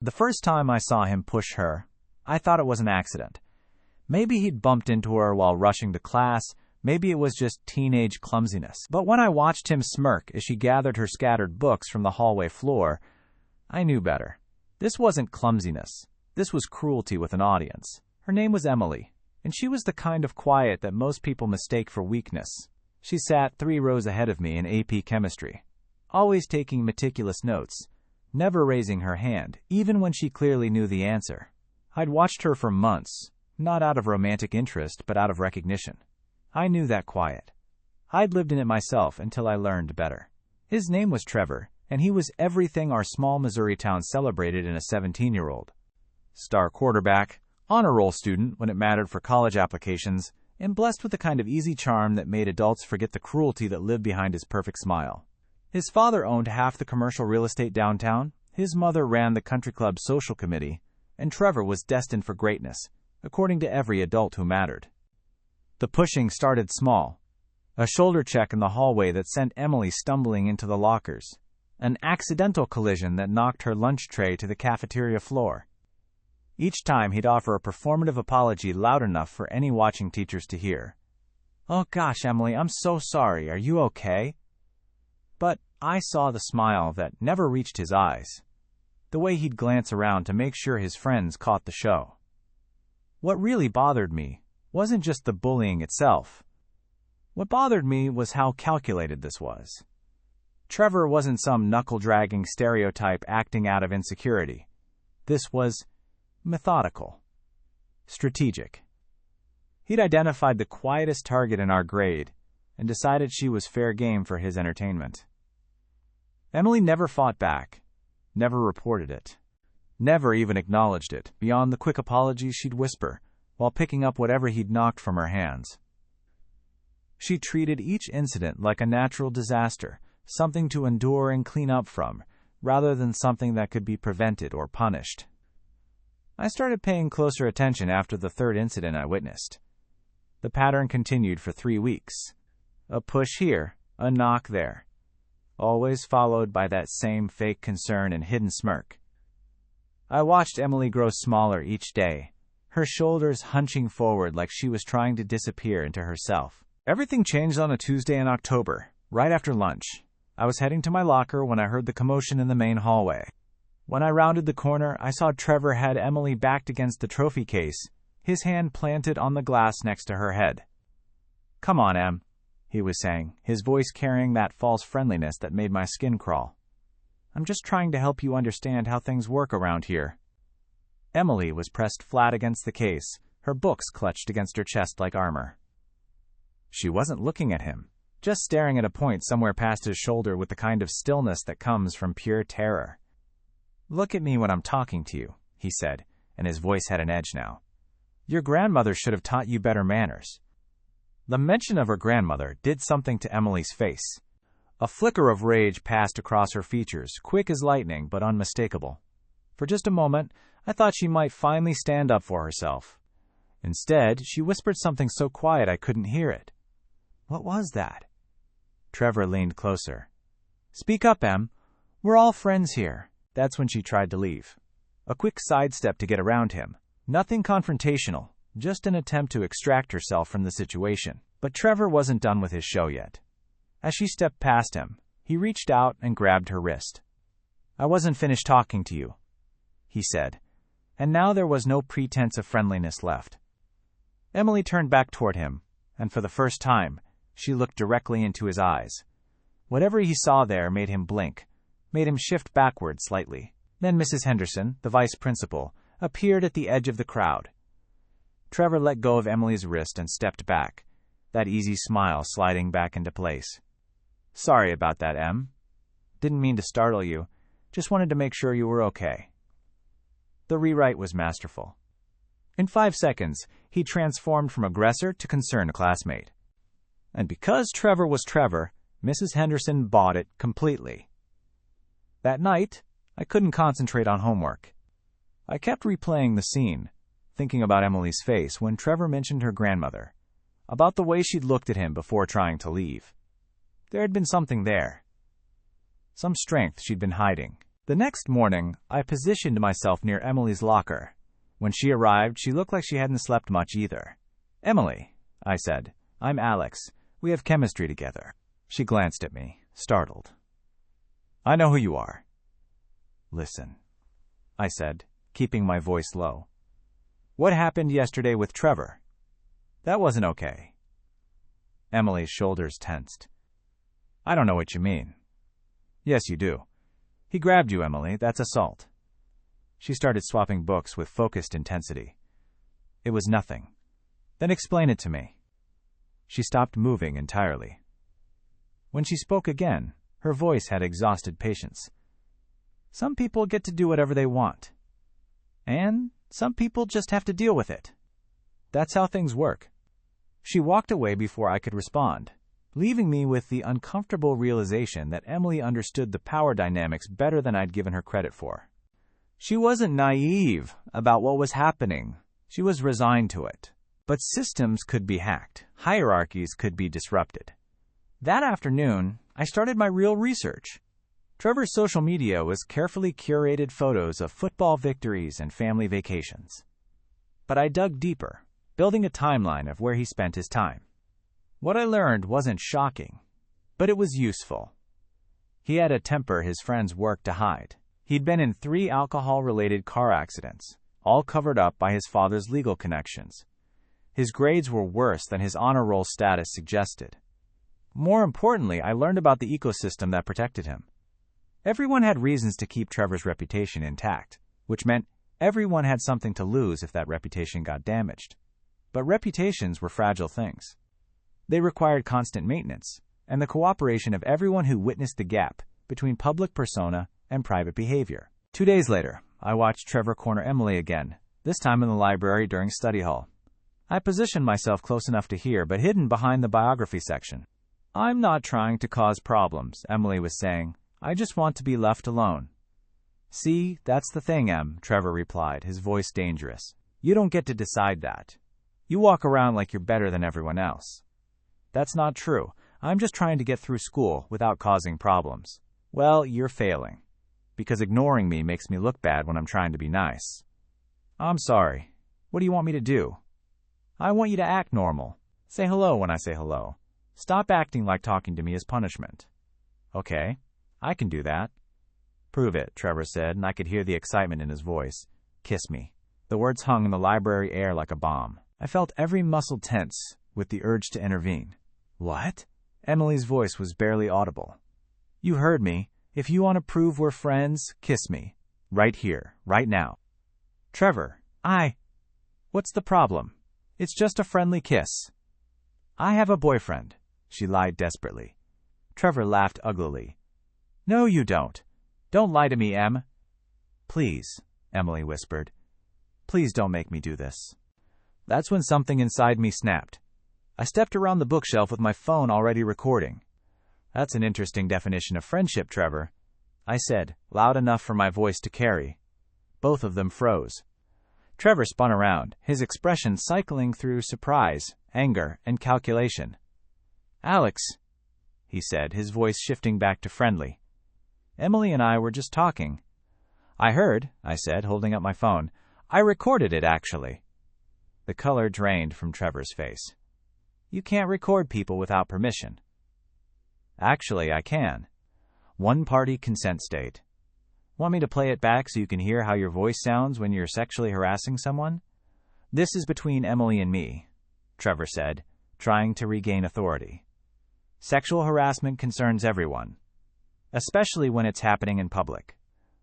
The first time I saw him push her, I thought it was an accident. Maybe he'd bumped into her while rushing to class, maybe it was just teenage clumsiness. But when I watched him smirk as she gathered her scattered books from the hallway floor, I knew better. This wasn't clumsiness. This was cruelty with an audience. Her name was Emily, and she was the kind of quiet that most people mistake for weakness. She sat 3 rows ahead of me in AP Chemistry, always taking meticulous notes, never raising her hand, even when she clearly knew the answer. I'd watched her for months, not out of romantic interest, but out of recognition. I knew that quiet. I'd lived in it myself until I learned better. His name was Trevor, and he was everything our small Missouri town celebrated in a 17-year-old. Star quarterback, honor roll student when it mattered for college applications, and blessed with the kind of easy charm that made adults forget the cruelty that lived behind his perfect smile. His father owned half the commercial real estate downtown, his mother ran the country club social committee, and Trevor was destined for greatness, according to every adult who mattered. The pushing started small. A shoulder check in the hallway that sent Emily stumbling into the lockers. An accidental collision that knocked her lunch tray to the cafeteria floor. Each time he'd offer a performative apology loud enough for any watching teachers to hear. "Oh gosh, Emily, I'm so sorry. Are you okay?" But I saw the smile that never reached his eyes. The way he'd glance around to make sure his friends caught the show. What really bothered me wasn't just the bullying itself. What bothered me was how calculated this was. Trevor wasn't some knuckle-dragging stereotype acting out of insecurity. This was methodical, strategic. He'd identified the quietest target in our grade and decided she was fair game for his entertainment. Emily never fought back, never reported it, never even acknowledged it, beyond the quick apologies she'd whisper while picking up whatever he'd knocked from her hands. She treated each incident like a natural disaster, something to endure and clean up from, rather than something that could be prevented or punished. I started paying closer attention after the third incident I witnessed. The pattern continued for 3 weeks. A push here, a knock there, always followed by that same fake concern and hidden smirk. I watched Emily grow smaller each day, her shoulders hunching forward like she was trying to disappear into herself. Everything changed on a Tuesday in October, right after lunch. I was heading to my locker when I heard the commotion in the main hallway. When I rounded the corner, I saw Trevor had Emily backed against the trophy case, his hand planted on the glass next to her head. "Come on, Em," he was saying, his voice carrying that false friendliness that made my skin crawl. "I'm just trying to help you understand how things work around here." Emily was pressed flat against the case, her books clutched against her chest like armor. She wasn't looking at him, just staring at a point somewhere past his shoulder with the kind of stillness that comes from pure terror. "Look at me when I'm talking to you," he said, and his voice had an edge now. "Your grandmother should have taught you better manners." The mention of her grandmother did something to Emily's face. A flicker of rage passed across her features, quick as lightning but unmistakable. For just a moment, I thought she might finally stand up for herself. Instead, she whispered something so quiet I couldn't hear it. What was that? Trevor leaned closer. "Speak up, Em. We're all friends here." That's when she tried to leave. A quick sidestep to get around him. Nothing confrontational, just an attempt to extract herself from the situation. But Trevor wasn't done with his show yet. As she stepped past him, he reached out and grabbed her wrist. "I wasn't finished talking to you," he said, and now there was no pretense of friendliness left. Emily turned back toward him, and for the first time, she looked directly into his eyes. Whatever he saw there made him blink, made him shift backward slightly. Then Mrs. Henderson, the vice principal, appeared at the edge of the crowd. Trevor let go of Emily's wrist and stepped back, that easy smile sliding back into place. "Sorry about that, Em. Didn't mean to startle you. Just wanted to make sure you were okay." The rewrite was masterful. In 5 seconds, he transformed from aggressor to concerned classmate. And because Trevor was Trevor, Mrs. Henderson bought it completely. That night, I couldn't concentrate on homework. I kept replaying the scene, thinking about Emily's face when Trevor mentioned her grandmother, about the way she'd looked at him before trying to leave. There had been something there. Some strength she'd been hiding. The next morning, I positioned myself near Emily's locker. When she arrived, she looked like she hadn't slept much either. "Emily," I said, "I'm Alex. We have chemistry together." She glanced at me, startled. "I know who you are." "Listen," I said, keeping my voice low. "What happened yesterday with Trevor? That wasn't okay." Emily's shoulders tensed. "I don't know what you mean." "Yes, you do. He grabbed you, Emily. That's assault." She started swapping books with focused intensity. "It was nothing." "Then explain it to me." She stopped moving entirely. When she spoke again, her voice had exhausted patience. "Some people get to do whatever they want. And some people just have to deal with it. That's how things work." She walked away before I could respond, leaving me with the uncomfortable realization that Emily understood the power dynamics better than I'd given her credit for. She wasn't naive about what was happening. She was resigned to it. But systems could be hacked. Hierarchies could be disrupted. That afternoon, I started my real research. Trevor's social media was carefully curated photos of football victories and family vacations. But I dug deeper, building a timeline of where he spent his time. What I learned wasn't shocking, but it was useful. He had a temper his friends worked to hide. He'd been in 3 alcohol-related car accidents, all covered up by his father's legal connections. His grades were worse than his honor roll status suggested. More importantly, I learned about the ecosystem that protected him. Everyone had reasons to keep Trevor's reputation intact, which meant everyone had something to lose if that reputation got damaged. But reputations were fragile things. They required constant maintenance, and the cooperation of everyone who witnessed the gap between public persona and private behavior. 2 days later, I watched Trevor corner Emily again, this time in the library during study hall. I positioned myself close enough to hear, but hidden behind the biography section. "I'm not trying to cause problems," Emily was saying. "I just want to be left alone." "See, that's the thing, Em," Trevor replied, his voice dangerous. "You don't get to decide that. You walk around like you're better than everyone else." "That's not true. I'm just trying to get through school without causing problems." "Well, you're failing, because ignoring me makes me look bad when I'm trying to be nice." "I'm sorry. What do you want me to do?" "I want you to act normal. Say hello when I say hello. Stop acting like talking to me is punishment." "Okay, I can do that." "Prove it," Trevor said, and I could hear the excitement in his voice. "Kiss me." The words hung in the library air like a bomb. I felt every muscle tense with the urge to intervene. "What?" Emily's voice was barely audible. "You heard me. If you want to prove we're friends, kiss me. Right here, right now." "Trevor, What's the problem? It's just a friendly kiss." "I have a boyfriend," she lied desperately. Trevor laughed uglily. "No, you don't. Don't lie to me, Em." "Please," Emily whispered. "Please don't make me do this." That's when something inside me snapped. I stepped around the bookshelf with my phone already recording. "That's an interesting definition of friendship, Trevor," I said, loud enough for my voice to carry. Both of them froze. Trevor spun around, his expression cycling through surprise, anger, and calculation. "Alex," he said, his voice shifting back to friendly. "Emily and I were just talking." "I heard," I said, holding up my phone. "I recorded it, actually." The color drained from Trevor's face. "You can't record people without permission." "Actually, I can. One-party consent state. Want me to play it back so you can hear how your voice sounds when you're sexually harassing someone?" "This is between Emily and me," Trevor said, trying to regain authority. "Sexual harassment concerns everyone, especially when it's happening in public."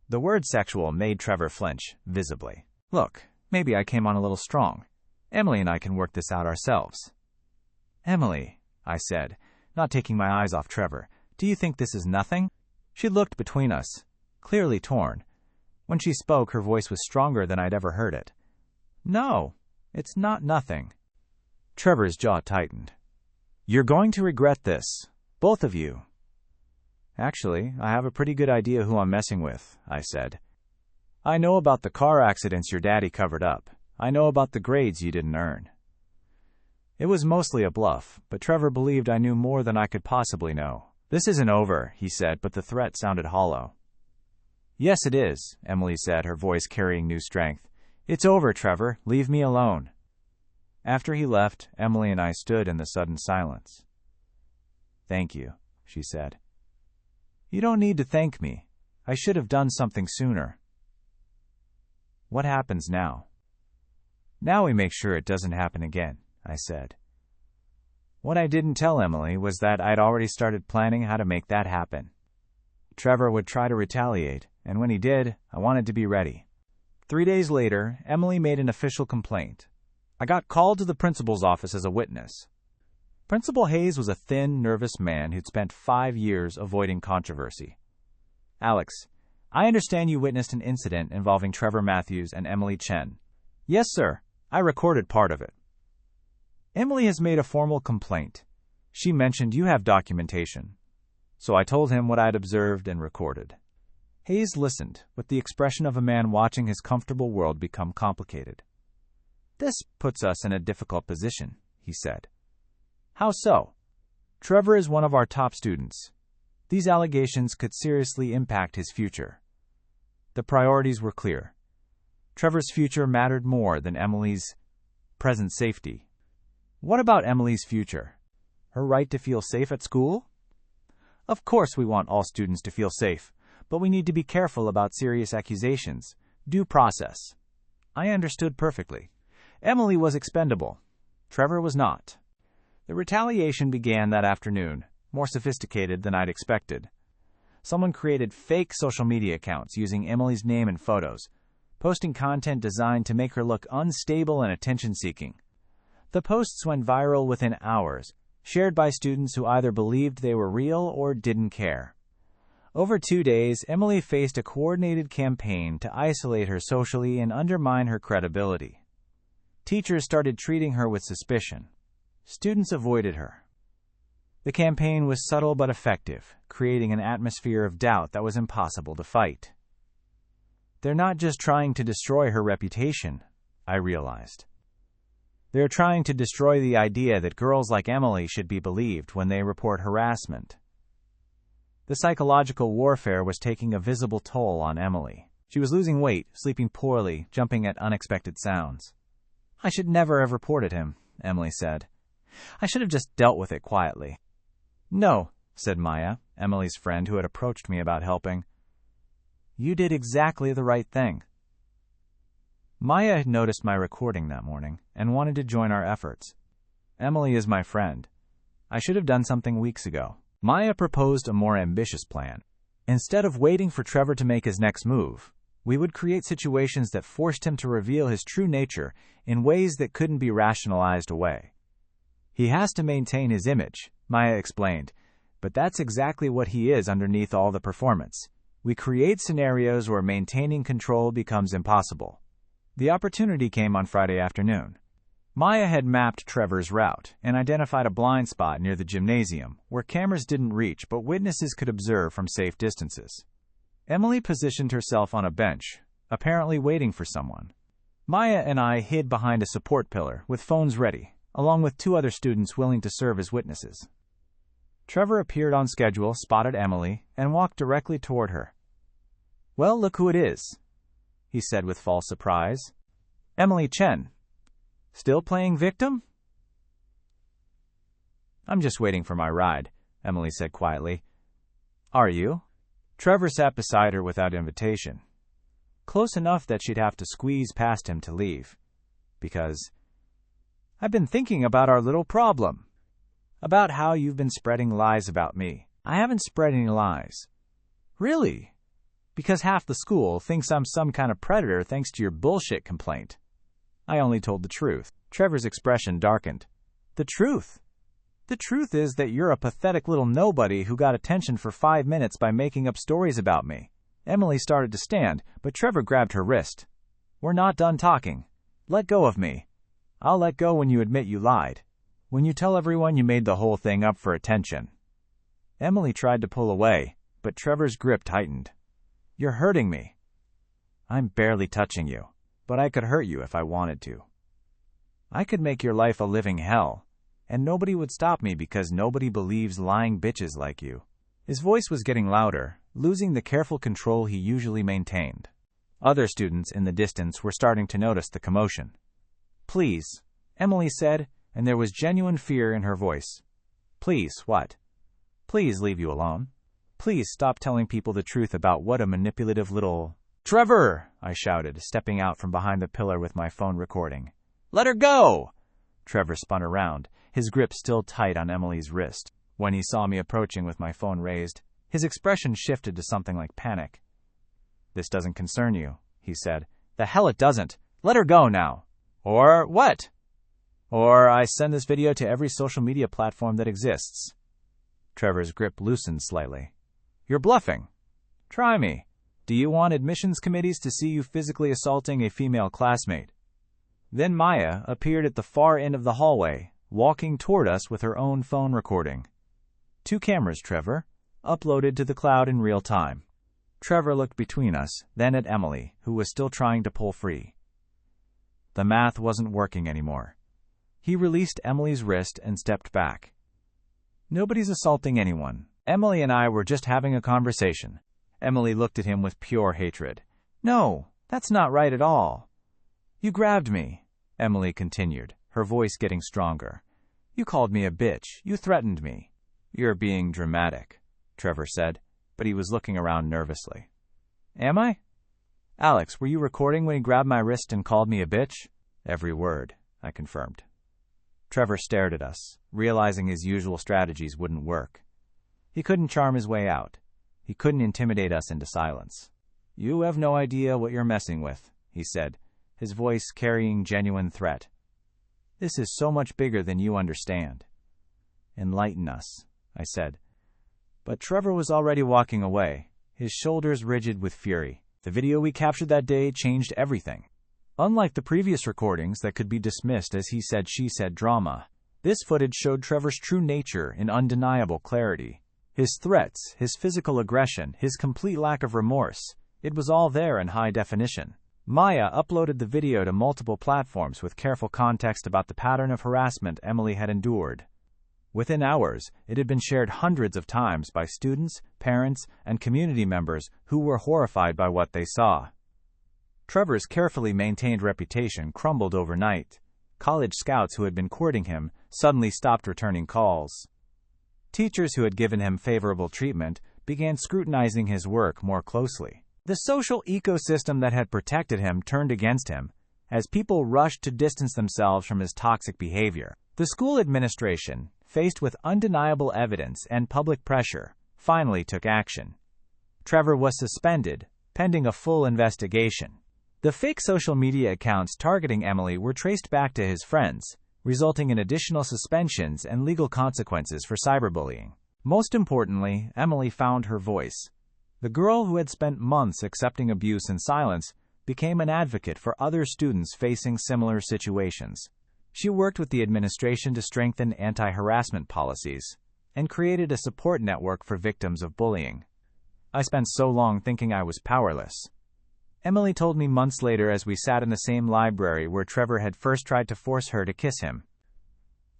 The word sexual made Trevor flinch, visibly. "Look, maybe I came on a little strong. Emily and I can work this out ourselves." "Emily," I said, not taking my eyes off Trevor, "do you think this is nothing?" She looked between us, clearly torn. When she spoke, her voice was stronger than I'd ever heard it. "No, it's not nothing." Trevor's jaw tightened. "You're going to regret this, both of you." "Actually, I have a pretty good idea who I'm messing with," I said. "I know about the car accidents your daddy covered up. I know about the grades you didn't earn." It was mostly a bluff, but Trevor believed I knew more than I could possibly know. "This isn't over," he said, but the threat sounded hollow. Yes, it is, Emily said, her voice carrying new strength. It's over, Trevor. Leave me alone. After he left, Emily and I stood in the sudden silence. Thank you, she said. You don't need to thank me. I should have done something sooner. What happens now? Now we make sure it doesn't happen again, I said. What I didn't tell Emily was that I'd already started planning how to make that happen. Trevor would try to retaliate, and when he did, I wanted to be ready. 3 days later, Emily made an official complaint. I got called to the principal's office as a witness. Principal Hayes was a thin, nervous man who'd spent 5 years avoiding controversy. Alex, I understand you witnessed an incident involving Trevor Matthews and Emily Chen. Yes, sir. I recorded part of it. Emily has made a formal complaint. She mentioned you have documentation. So I told him what I'd observed and recorded. Hayes listened, with the expression of a man watching his comfortable world become complicated. This puts us in a difficult position, he said. How so? Trevor is one of our top students. These allegations could seriously impact his future. The priorities were clear. Trevor's future mattered more than Emily's present safety. What about Emily's future? Her right to feel safe at school? Of course we want all students to feel safe, but we need to be careful about serious accusations. Due process. I understood perfectly. Emily was expendable. Trevor was not. The retaliation began that afternoon, more sophisticated than I'd expected. Someone created fake social media accounts using Emily's name and photos, posting content designed to make her look unstable and attention-seeking. The posts went viral within hours, shared by students who either believed they were real or didn't care. Over 2 days, Emily faced a coordinated campaign to isolate her socially and undermine her credibility. Teachers started treating her with suspicion. Students avoided her. The campaign was subtle but effective, creating an atmosphere of doubt that was impossible to fight. They're not just trying to destroy her reputation, I realized. They're trying to destroy the idea that girls like Emily should be believed when they report harassment. The psychological warfare was taking a visible toll on Emily. She was losing weight, sleeping poorly, jumping at unexpected sounds. I should never have reported him, Emily said. I should have just dealt with it quietly. No, said Maya, Emily's friend who had approached me about helping. You did exactly the right thing. Maya had noticed my recording that morning and wanted to join our efforts. Emily is my friend. I should have done something weeks ago. Maya proposed a more ambitious plan. Instead of waiting for Trevor to make his next move, we would create situations that forced him to reveal his true nature in ways that couldn't be rationalized away. He has to maintain his image, Maya explained, but that's exactly what he is underneath all the performance. We create scenarios where maintaining control becomes impossible. The opportunity came on Friday afternoon. Maya had mapped Trevor's route and identified a blind spot near the gymnasium where cameras didn't reach but witnesses could observe from safe distances. Emily positioned herself on a bench, apparently waiting for someone. Maya and I hid behind a support pillar with phones ready, along with 2 other students willing to serve as witnesses. Trevor appeared on schedule, spotted Emily, and walked directly toward her. Well, look who it is, he said with false surprise. Emily Chen. Still playing victim? I'm just waiting for my ride, Emily said quietly. Are you? Trevor sat beside her without invitation. Close enough that she'd have to squeeze past him to leave. Because I've been thinking about our little problem. About how you've been spreading lies about me. I haven't spread any lies. Really? Because half the school thinks I'm some kind of predator thanks to your bullshit complaint. I only told the truth. Trevor's expression darkened. The truth? The truth is that you're a pathetic little nobody who got attention for 5 minutes by making up stories about me. Emily started to stand, but Trevor grabbed her wrist. We're not done talking. Let go of me. I'll let go when you admit you lied. When you tell everyone you made the whole thing up for attention. Emily tried to pull away, but Trevor's grip tightened. You're hurting me. I'm barely touching you, but I could hurt you if I wanted to. I could make your life a living hell, and nobody would stop me because nobody believes lying bitches like you. His voice was getting louder, losing the careful control he usually maintained. Other students in the distance were starting to notice the commotion. "Please," Emily said, and there was genuine fear in her voice. "Please, what?" "Please leave you alone. Please stop telling people the truth about what a manipulative little—" "Trevor!" I shouted, stepping out from behind the pillar with my phone recording. "Let her go!" Trevor spun around, his grip still tight on Emily's wrist. When he saw me approaching with my phone raised, his expression shifted to something like panic. "This doesn't concern you," he said. "The hell it doesn't! Let her go now!" "Or what?" "Or I send this video to every social media platform that exists." Trevor's grip loosened slightly. "You're bluffing. Try me. Do you want admissions committees to see you physically assaulting a female classmate?" Then Maya appeared at the far end of the hallway, walking toward us with her own phone recording. 2 cameras, Trevor, uploaded to the cloud in real time. Trevor looked between us, then at Emily, who was still trying to pull free. The math wasn't working anymore. He released Emily's wrist and stepped back. "Nobody's assaulting anyone. Emily and I were just having a conversation." Emily looked at him with pure hatred. "No, that's not right at all." "You grabbed me," Emily continued, her voice getting stronger. "You called me a bitch. You threatened me." "You're being dramatic," Trevor said, but he was looking around nervously. "Am I?" "Alex, were you recording when he grabbed my wrist and called me a bitch?" "Every word," I confirmed. Trevor stared at us, realizing his usual strategies wouldn't work. He couldn't charm his way out. He couldn't intimidate us into silence. "You have no idea what you're messing with," he said, his voice carrying genuine threat. "This is so much bigger than you understand." "Enlighten us," I said. But Trevor was already walking away, his shoulders rigid with fury. The video we captured that day changed everything. Unlike the previous recordings that could be dismissed as he said, she said drama, this footage showed Trevor's true nature in undeniable clarity. His threats, his physical aggression, his complete lack of remorse, it was all there in high definition. Maya uploaded the video to multiple platforms with careful context about the pattern of harassment Emily had endured. Within hours, it had been shared hundreds of times by students, parents, and community members who were horrified by what they saw. Trevor's carefully maintained reputation crumbled overnight. College scouts who had been courting him suddenly stopped returning calls. Teachers who had given him favorable treatment began scrutinizing his work more closely. The social ecosystem that had protected him turned against him, as people rushed to distance themselves from his toxic behavior. The school administration, faced with undeniable evidence and public pressure, finally took action. Trevor was suspended, pending a full investigation. The fake social media accounts targeting Emily were traced back to his friends, resulting in additional suspensions and legal consequences for cyberbullying. Most importantly, Emily found her voice. The girl who had spent months accepting abuse in silence became an advocate for other students facing similar situations. She worked with the administration to strengthen anti-harassment policies and created a support network for victims of bullying. "I spent so long thinking I was powerless," Emily told me months later as we sat in the same library where Trevor had first tried to force her to kiss him.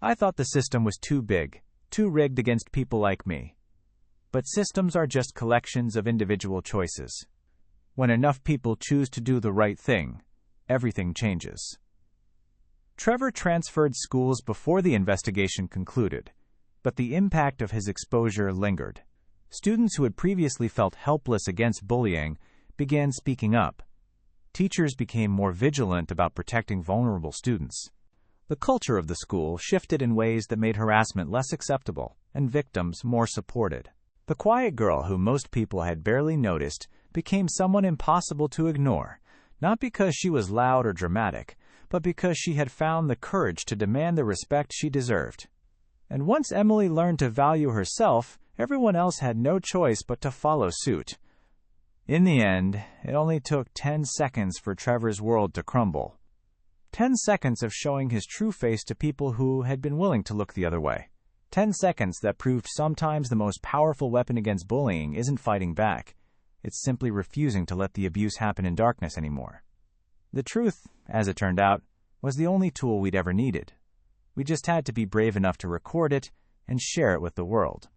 "I thought the system was too big, too rigged against people like me. But systems are just collections of individual choices. When enough people choose to do the right thing, everything changes." Trevor transferred schools before the investigation concluded, but the impact of his exposure lingered. Students who had previously felt helpless against bullying began speaking up. Teachers became more vigilant about protecting vulnerable students. The culture of the school shifted in ways that made harassment less acceptable and victims more supported. The quiet girl who most people had barely noticed became someone impossible to ignore, not because she was loud or dramatic, but because she had found the courage to demand the respect she deserved. And once Emily learned to value herself, everyone else had no choice but to follow suit. In the end, it only took 10 seconds for Trevor's world to crumble. 10 seconds of showing his true face to people who had been willing to look the other way. 10 seconds that proved sometimes the most powerful weapon against bullying isn't fighting back. It's simply refusing to let the abuse happen in darkness anymore. The truth, as it turned out, was the only tool we'd ever needed. We just had to be brave enough to record it and share it with the world.